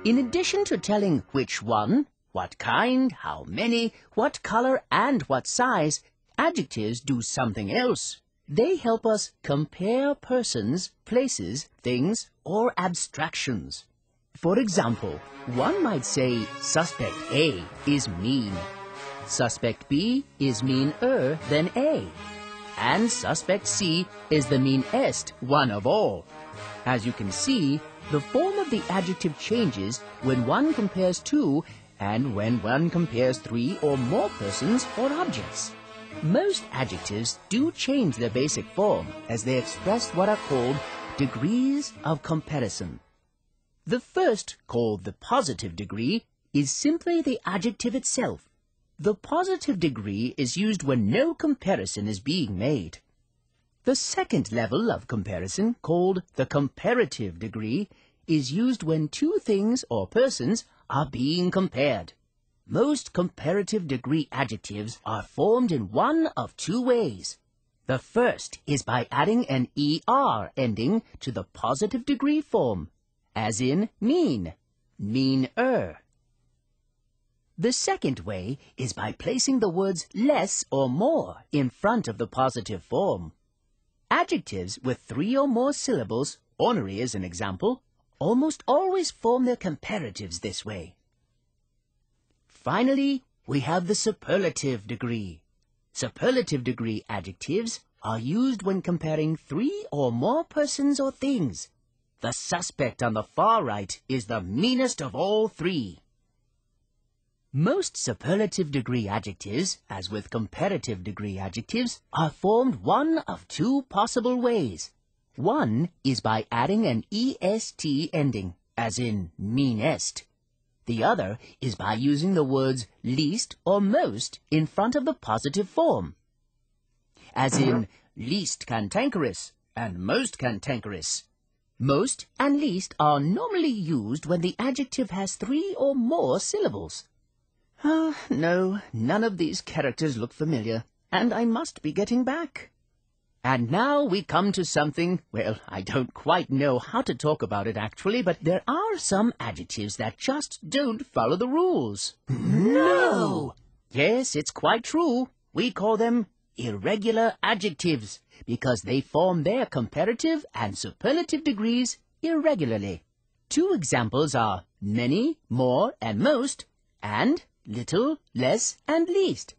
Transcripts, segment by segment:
In addition to telling which one, what kind, how many, what color, and what size, adjectives do something else. They help us compare persons, places, things, or abstractions. For example, one might say suspect A is mean. Suspect B is meaner than A. And suspect C is the meanest one of all. As you can see, the form of the adjective changes when one compares two and when one compares three or more persons or objects. Most adjectives do change their basic form as they express what are called degrees of comparison. The first, called the positive degree, is simply the adjective itself. The positive degree is used when no comparison is being made. The second level of comparison, called the comparative degree, is used when two things or persons are being compared. Most comparative degree adjectives are formed in one of two ways. The first is by adding an ER ending to the positive degree form, as in mean, meaner. The second way is by placing the words less or more in front of the positive form. Adjectives with three or more syllables, ornery as an example, almost always form their comparatives this way. Finally, we have the superlative degree. Superlative degree adjectives are used when comparing three or more persons or things. The suspect on the far right is the meanest of all three. Most superlative degree adjectives, as with comparative degree adjectives, are formed one of two possible ways. One is by adding an est ending, as in meanest. The other is by using the words least or most in front of the positive form, as in least cantankerous and most cantankerous. Most and least are normally used when the adjective has three or more syllables. No, none of these characters look familiar, and I must be getting back. And now we come to something, well, I don't quite know how to talk about it actually, but there are some adjectives that just don't follow the rules. No! Yes, it's quite true. We call them irregular adjectives because they form their comparative and superlative degrees irregularly. Two examples are many, more, and most, and little, less, and least.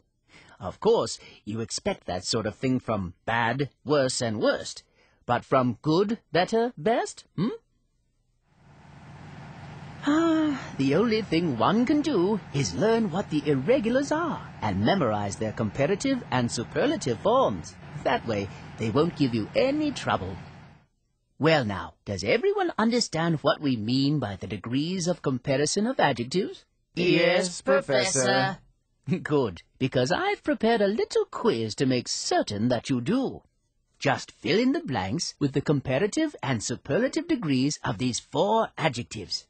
Of course, you expect that sort of thing from bad, worse, and worst. But from good, better, best, The only thing one can do is learn what the irregulars are and memorize their comparative and superlative forms. That way, they won't give you any trouble. Well now, does everyone understand what we mean by the degrees of comparison of adjectives? Yes, Professor. Good, because I've prepared a little quiz to make certain that you do. Just fill in the blanks with the comparative and superlative degrees of these four adjectives.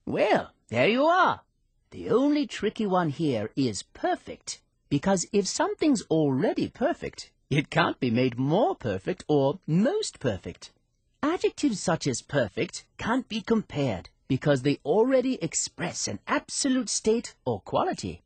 Well, there you are. The only tricky one here is perfect, because if something's already perfect, it can't be made more perfect or most perfect. Adjectives such as perfect can't be compared because they already express an absolute state or quality.